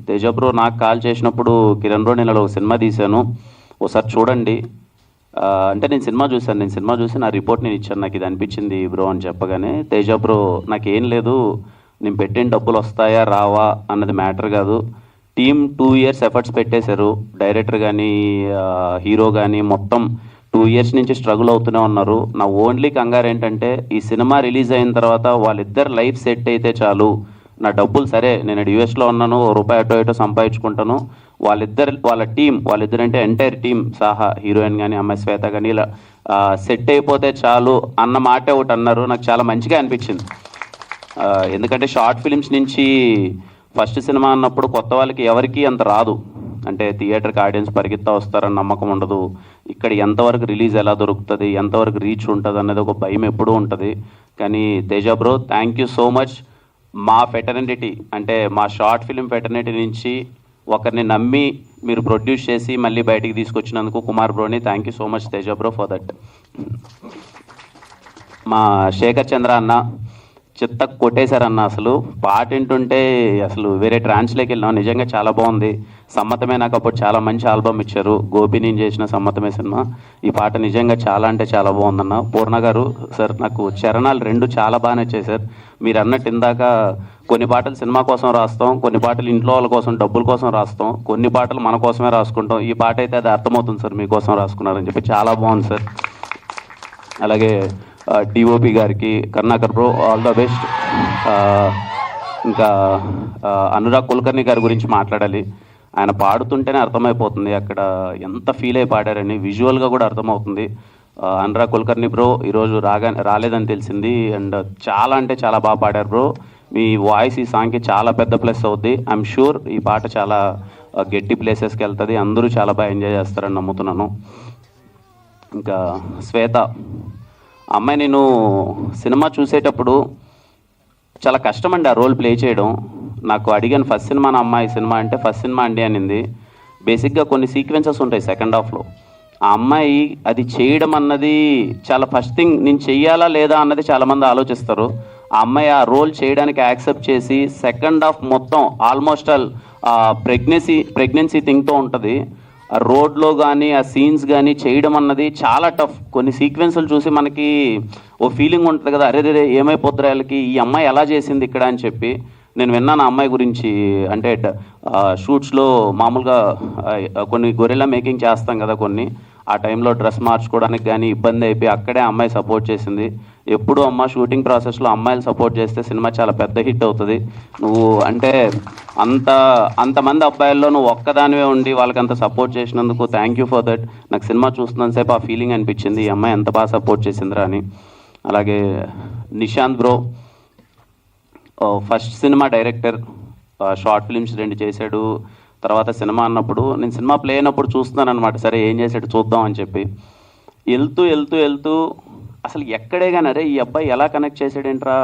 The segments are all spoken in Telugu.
తేజ బ్రో నాకు కాల్ చేసినప్పుడు, కిరణ్ బ్రో నేను ఒక సినిమా తీశాను, ఒకసారి చూడండి అంటే నేను సినిమా చూసి నా రిపోర్ట్ నేను ఇచ్చాను, నాకు ఇది అనిపించింది బ్రో అని చెప్పగానే, తేజ బ్రో నాకేం లేదు, నేను పెట్టిన డబ్బులు వస్తాయా రావా అన్నది మ్యాటర్ కాదు, టీమ్ 2 years ఎఫర్ట్స్ పెట్టేశారు, డైరెక్టర్ కానీ హీరో కానీ మొత్తం 2 years నుంచి స్ట్రగుల్ అవుతూనే ఉన్నారు. నా ఓన్లీ కంగారు ఏంటంటే ఈ సినిమా రిలీజ్ అయిన తర్వాత వాళ్ళిద్దరు లైఫ్ సెట్ అయితే చాలు, నా డబ్బులు సరే నేను యూఎస్లో ఉన్నాను, రూపాయి అటో ఇటో సంపాదించుకుంటాను, వాళ్ళిద్దరంటే ఎంటైర్ టీమ్ సాహా హీరోయిన్ కానీ అమ్మాయి శ్వేత కానీ ఇలా సెట్ అయిపోతే చాలు అన్న మాట ఒకటి అన్నారు. నాకు చాలా మంచిగా అనిపించింది. ఎందుకంటే షార్ట్ ఫిలిమ్స్ నుంచి ఫస్ట్ సినిమా అన్నప్పుడు కొత్త వాళ్ళకి ఎవరికి అంత రాదు, అంటే థియేటర్కి ఆడియన్స్ పరిగెత్తా వస్తారని నమ్మకం ఉండదు, ఇక్కడ ఎంతవరకు రిలీజ్ ఎలా దొరుకుతుంది, ఎంతవరకు రీచ్ ఉంటుంది అనేది ఒక భయం ఎప్పుడూ ఉంటుంది. కానీ Teja bro thank you so much. మా ఫెటర్నిటీ అంటే మా షార్ట్ ఫిలిం ఫెటర్నిటీ నుంచి ఒకరిని నమ్మి మీరు ప్రొడ్యూస్ చేసి మళ్ళీ బయటికి తీసుకొచ్చినందుకు కుమార్ బ్రోని thank you so much Teja bro for that. మా శేఖర్ చంద్ర అన్న చిత్త కొట్టేశారన్న, అసలు పాట వింటుంటే అసలు వేరే ట్రాన్స్లోకి వెళ్ళాం, నిజంగా చాలా బాగుంది. సమ్మతమే నాకు అప్పుడు చాలా మంచి ఆల్బమ్ ఇచ్చారు, గోపి నేను చేసిన సమ్మతమే సినిమా, ఈ పాట నిజంగా చాలా అంటే చాలా బాగుందన్న. పూర్ణ గారు సార్ నాకు చరణాలు 2 చాలా బాగా నచ్చాయి సార్. మీరు అన్నట్టు ఇందాక కొన్ని పాటలు సినిమా కోసం రాస్తాం, కొన్ని పాటలు ఇంట్లో వాళ్ళ కోసం డబ్బుల కోసం రాస్తాం, కొన్ని పాటలు మన కోసమే రాసుకుంటాం, ఈ పాట అయితే అది అర్థమవుతుంది సార్ మీకోసం రాసుకున్నారని చెప్పి చాలా బాగుంది సార్. అలాగే డిఓపి గారికి Karunakar bro all the best. ఇంకా అనురాగ్ కుల్కర్ణి గారి గురించి మాట్లాడాలి, ఆయన పాడుతుంటేనే అర్థమైపోతుంది అక్కడ ఎంత ఫీల్ అయి పాడారని, విజువల్గా కూడా అర్థమవుతుంది. అనురాగ్ కుల్కర్ణి బ్రో ఈరోజు రాలేదని తెలిసింది, అండ్ చాలా అంటే చాలా బాగా పాడారు బ్రో, మీ వాయిస్ ఈ సాంగ్కి చాలా పెద్ద ప్లస్ అవుద్ది. ఐఎమ్ షూర్ ఈ పాట చాలా గట్టి ప్లేసెస్కి వెళ్తుంది, అందరూ చాలా బాగా ఎంజాయ్ చేస్తారని నమ్ముతున్నాను. ఇంకా శ్వేత అమ్మాయి, నేను సినిమా చూసేటప్పుడు చాలా కష్టం అండి ఆ రోల్ ప్లే చేయడం. నాకు అడిగాను ఫస్ట్ సినిమా నా అమ్మాయి సినిమా అంటే ఫస్ట్ సినిమా అండి అనింది. బేసిక్గా కొన్ని సీక్వెన్సెస్ ఉంటాయి సెకండ్ హాఫ్లో, ఆ అమ్మాయి అది చేయడం అన్నది చాలా ఫస్ట్ థింగ్, నేను చెయ్యాలా లేదా అన్నది చాలామంది ఆలోచిస్తారు. ఆ అమ్మాయి ఆ రోల్ చేయడానికి యాక్సెప్ట్ చేసి సెకండ్ హాఫ్ మొత్తం ఆల్మోస్ట్ ఆల్ ప్రెగ్నెన్సీ థింగ్తో ఉంటుంది. ఆ రోడ్లో కానీ ఆ సీన్స్ కానీ చేయడం అన్నది చాలా టఫ్. కొన్ని సీక్వెన్సులు చూసి మనకి ఓ ఫీలింగ్ ఉంటుంది కదా, అరే రే ఏమైపోద్దురా వాళ్ళకి, ఈ అమ్మాయి ఎలా చేసింది ఇక్కడ అని చెప్పి. నేను విన్నాను ఆ అమ్మాయి గురించి, అంటే షూట్స్లో మామూలుగా కొన్ని గొరిల్లా మేకింగ్ చేస్తాం కదా కొన్ని, ఆ టైంలో డ్రెస్ మార్చుకోవడానికి కానీ ఇబ్బంది అయిపోయి అక్కడే అమ్మాయి సపోర్ట్ చేసింది. ఎప్పుడు అమ్మ షూటింగ్ ప్రాసెస్లో అమ్మాయిలు సపోర్ట్ చేస్తే సినిమా చాలా పెద్ద హిట్ అవుతుంది. నువ్వు అంటే అంతమంది అబ్బాయిల్లో నువ్వు ఒక్కదానివే ఉండి వాళ్ళకి అంత సపోర్ట్ చేసినందుకు థ్యాంక్ యూ ఫర్ దట్. నాకు సినిమా చూస్తున్నంతసేపు ఆ ఫీలింగ్ అనిపించింది, ఈ అమ్మాయి ఎంత బాగా సపోర్ట్ చేసిందిరా అని. అలాగే Nishant bro first cinema director, short films 2 చేశాడు. తర్వాత సినిమా అన్నప్పుడు నేను సినిమా ప్లే అయినప్పుడు చూస్తున్నాను అనమాట, సరే ఏం చేశాడు చూద్దాం అని చెప్పి. వెళ్తూ అసలు ఎక్కడే కానీ అరే ఈ అబ్బాయి ఎలా కనెక్ట్ చేసాడేంట్రా,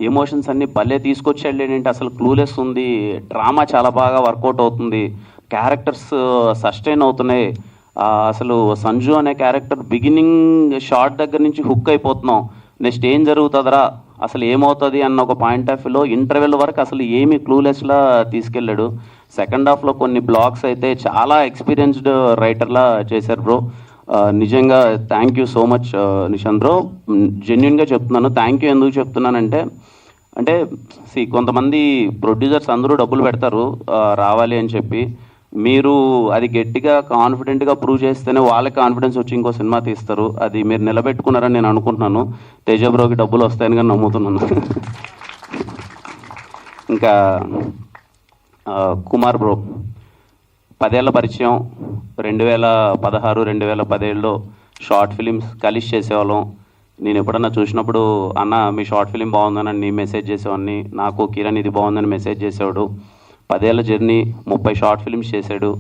ఎమోషన్స్ అన్నీ భలే తీసుకొచ్చాడేంటి, అసలు క్లూలెస్ ఉంది, డ్రామా చాలా బాగా వర్కౌట్ అవుతుంది, క్యారెక్టర్స్ సస్టైన్ అవుతున్నాయి. అసలు సంజు అనే క్యారెక్టర్ బిగినింగ్ షార్ట్ దగ్గర నుంచి హుక్ అయిపోతున్నాం, నెక్స్ట్ ఏం జరుగుతుందరా, అసలు ఏమవుతుంది అన్న ఒక పాయింట్ ఆఫ్ వ్యూలో ఇంటర్వెల్ వరకు అసలు ఏమీ క్లూలెస్లా తీసుకెళ్ళాడు. సెకండ్ హాఫ్లో కొన్ని బ్లాగ్స్ అయితే చాలా ఎక్స్పీరియన్స్డ్ రైటర్లా చేశారు బ్రో. నిజంగా thank you so much Nishant bro, జెన్యున్గా చెప్తున్నాను. థ్యాంక్ యూ ఎందుకు చెప్తున్నానంటే కొంతమంది ప్రొడ్యూసర్స్ అందరూ డబ్బులు పెడతారు రావాలి అని చెప్పి, మీరు అది గట్టిగా కాన్ఫిడెంట్గా ప్రూవ్ చేస్తేనే వాళ్ళకి కాన్ఫిడెన్స్ వచ్చి ఇంకో సినిమా తీస్తారు, అది మీరు నిలబెట్టుకున్నారని నేను అనుకుంటున్నాను. తేజ బ్రోకి డబ్బులు వస్తాయని కానీ నమ్ముతున్నాను. ఇంకా కుమార్ బ్రో 10 ఏళ్ల పరిచయం, 2016 2017లో షార్ట్ ఫిలిమ్స్ కలిసి చేసేవాళ్ళం. నేను ఎప్పుడన్నా చూసినప్పుడు అన్న మీ షార్ట్ ఫిలిం బాగుందని మెసేజ్ చేసేవాడిని, నాకు కిరణ్ ఇది బాగుందని మెసేజ్ చేసేవాడు. 10 ఏళ్ల జర్నీ, 30 షార్ట్ ఫిలిమ్స్ చేశాడు.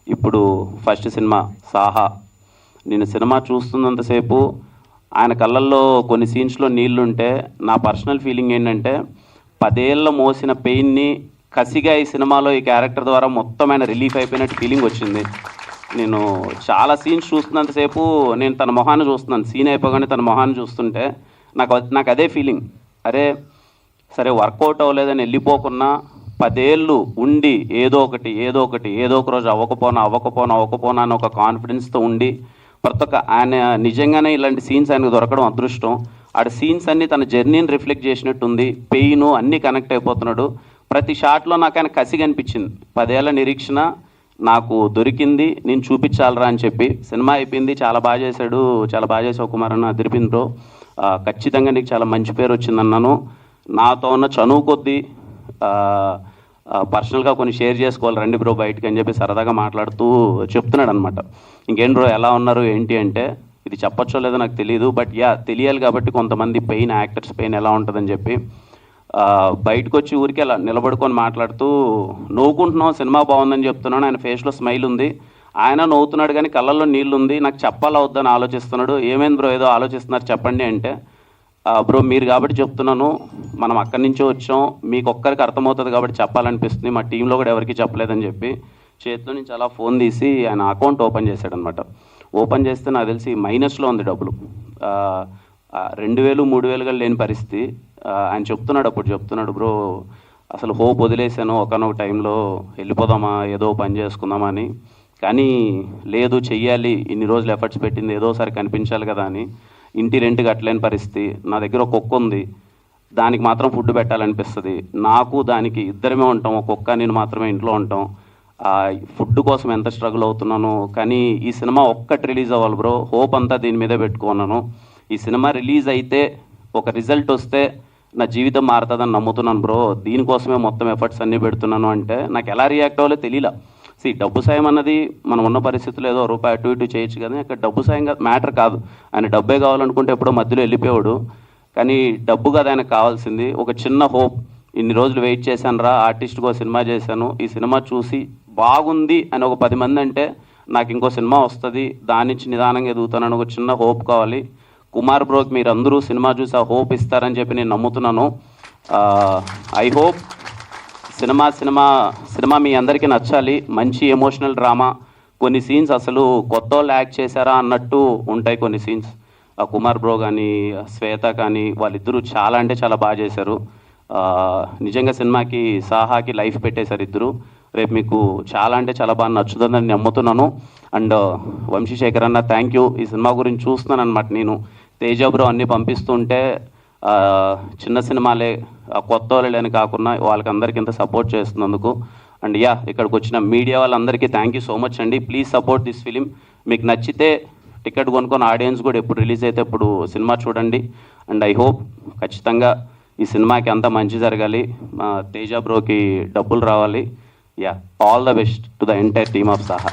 ఇప్పుడు ఫస్ట్ సినిమా సాహా, నేను సినిమా చూస్తున్నంతసేపు ఆయన కళ్ళల్లో కొన్ని సీన్స్లో నీళ్లుంటే నా పర్సనల్ ఫీలింగ్ ఏంటంటే 10 ఏళ్ళ మోసిన పెయిన్ని కసిగా ఈ సినిమాలో ఈ క్యారెక్టర్ ద్వారా మొత్తం ఆయన రిలీఫ్ అయిపోయినట్టు ఫీలింగ్ వచ్చింది. నేను చాలా సీన్స్ చూస్తున్నంతసేపు నేను తన మొహాన్ని చూస్తున్నాను, సీన్ అయిపోగానే తన మొహాన్ని చూస్తుంటే నాకు అదే ఫీలింగ్, అరే సరే వర్కౌట్ అవ్వలేదని వెళ్ళిపోకున్నా 10 ఏళ్ళు ఉండి ఏదో ఒక రోజు అవ్వకపోనా అని ఒక కాన్ఫిడెన్స్తో ఉండి ప్రతి ఒక్క ఆయన నిజంగానే ఇలాంటి సీన్స్ ఆయనకు దొరకడం అదృష్టం. ఆడ సీన్స్ అన్నీ తన జర్నీని రిఫ్లెక్ట్ చేసినట్టుంది. పెయిన్ అన్నీ కనెక్ట్ అయిపోతున్నాడు. ప్రతి షాట్లో నాకు ఆయన కసి కనిపించింది. 10 ఏళ్ల నిరీక్షణ నాకు దొరికింది, నేను చూపించాలరా అని చెప్పి. సినిమా అయిపోయింది, చాలా బాగా చేసావు కుమార్ అన్న, అదిరిపింది బ్రో, ఖచ్చితంగా నీకు చాలా మంచి పేరు వచ్చిందన్నాను. నాతో ఉన్న చనువు కొద్దీ పర్సనల్గా కొన్ని షేర్ చేసుకోవాలి రండి బ్రో బయటకి అని చెప్పి సరదాగా మాట్లాడుతూ చెప్తున్నాడు అనమాట. ఇంకేం బ్రో ఎలా ఉన్నారు ఏంటి అంటే, ఇది చెప్పచ్చో లేదో నాకు తెలియదు, బట్ తెలియాలి కాబట్టి కొంతమంది పెయిన్, యాక్టర్స్ పెయిన్ ఎలా ఉంటుందని చెప్పి బయటకు వచ్చి ఊరికి అలా నిలబడుకొని మాట్లాడుతూ నవ్వుకుంటున్నాం, సినిమా బాగుందని చెప్తున్నాను. ఆయన ఫేస్లో స్మైల్ ఉంది, ఆయన నవ్వుతున్నాడు కానీ కళ్ళల్లో నీళ్ళు ఉంది. నాకు చెప్పాలా వద్దని ఆలోచిస్తున్నాడు. ఏమైంది బ్రో ఏదో ఆలోచిస్తున్నారు చెప్పండి అంటే, బ్రో మీరు కాబట్టి చెప్తున్నాను, మనం అక్కడి నుంచో వచ్చాం, మీకు ఒక్కరికి అర్థమవుతుంది కాబట్టి చెప్పాలనిపిస్తుంది, మా టీంలో కూడా ఎవరికి చెప్పలేదని చెప్పి చేతిలో నుంచి అలా ఫోన్ తీసి ఆయన అకౌంట్ ఓపెన్ చేశాడనమాట. ఓపెన్ చేస్తే నాకు తెలిసి మైనస్లో ఉంది డబ్బులు, 2000 3000 లేని పరిస్థితి. ఆయన చెప్తున్నాడు బ్రో అసలు హోప్ వదిలేసాను ఒకనొక టైంలో, వెళ్ళిపోదామా ఏదో పని చేసుకుందామా అని, కానీ లేదు చెయ్యాలి, ఇన్ని రోజులు ఎఫర్ట్స్ పెట్టింది ఏదోసారి కనిపించాలి కదా అని. ఇంటి రెంట్ కట్టలేని పరిస్థితి, నా దగ్గర ఒక కుక్క ఉంది, దానికి మాత్రం ఫుడ్ పెట్టాలనిపిస్తుంది, నాకు దానికి ఇద్దరమే ఉంటాం, ఒక కుక్క నేను మాత్రమే ఇంట్లో ఉంటాం. ఫుడ్ కోసం ఎంత స్ట్రగుల్ అవుతున్నాను. కానీ ఈ సినిమా ఒక్కటి రిలీజ్ అవ్వాలి బ్రో, హోప్ అంతా దీని మీదే పెట్టుకున్నాను. ఈ సినిమా రిలీజ్ అయితే ఒక రిజల్ట్ వస్తే నా జీవితం మారుతుందని నమ్ముతున్నాను బ్రో, దీనికోసమే మొత్తం ఎఫర్ట్స్ అన్నీ పెడుతున్నాను అంటే నాకు ఎలా రియాక్ట్ అవ్వాలో తెలియలా. డబ్బు సాయం అన్నది మనం ఉన్న పరిస్థితుల్లో ఏదో రూపాయి అటు ఇటు చేయొచ్చు కానీ అక్కడ డబ్బు సాయం మ్యాటర్ కాదు. ఆయన డబ్బే కావాలనుకుంటే ఎప్పుడో మధ్యలో వెళ్ళిపోయాడు, కానీ డబ్బు కాదు ఆయనకు కావాల్సింది, ఒక చిన్న హోప్. ఇన్ని రోజులు వెయిట్ చేశాను రా, ఆర్టిస్ట్గా సినిమా చేశాను, ఈ సినిమా చూసి బాగుంది అని ఒక 10 మంది అంటే నాకు ఇంకో సినిమా వస్తుంది, దాని నుంచి నిదానంగా ఎదుగుతానని ఒక చిన్న హోప్ కావాలి. కుమార్ బ్రోకి మీరు అందరూ సినిమా చూసి ఆ హోప్ ఇస్తారని చెప్పి నేను నమ్ముతున్నాను. ఐ హోప్ సినిమా మీ అందరికీ నచ్చాలి. మంచి ఎమోషనల్ డ్రామా, కొన్ని సీన్స్ అసలు కొత్త వాళ్ళు యాక్ట్ చేశారా అన్నట్టు ఉంటాయి కొన్ని సీన్స్. కుమార్ బ్రో కానీ శ్వేత కానీ వాళ్ళిద్దరూ చాలా అంటే చాలా బాగా చేశారు. నిజంగా సినిమాకి సాహాకి లైఫ్ పెట్టేశారు ఇద్దరు. రేపు మీకు చాలా అంటే చాలా బాగా నచ్చుతుందని నమ్ముతున్నాను. అండ్ వంశీశేఖర్ అన్న థ్యాంక్ యూ. ఈ సినిమా గురించి చూస్తున్నాను అనమాట నేను, తేజ బ్రో అన్నీ పంపిస్తుంటే చిన్న సినిమాలే కొత్త వాళ్ళని కాకుండా వాళ్ళకి అందరికీ ఇంత సపోర్ట్ చేస్తున్నందుకు. అండ్ ఇక్కడికి వచ్చిన మీడియా వాళ్ళందరికీ థ్యాంక్ యూ సో మచ్ అండి. Please support this film. మీకు నచ్చితే టికెట్ కొనుక్కొని ఆడియన్స్ కూడా ఎప్పుడు రిలీజ్ అయితే అప్పుడు సినిమా చూడండి. అండ్ ఐ హోప్ ఖచ్చితంగా ఈ సినిమాకి అంతా మంచి జరగాలి, తేజ బ్రోకి డబ్బులు రావాలి. All the best to the entire team of Saha.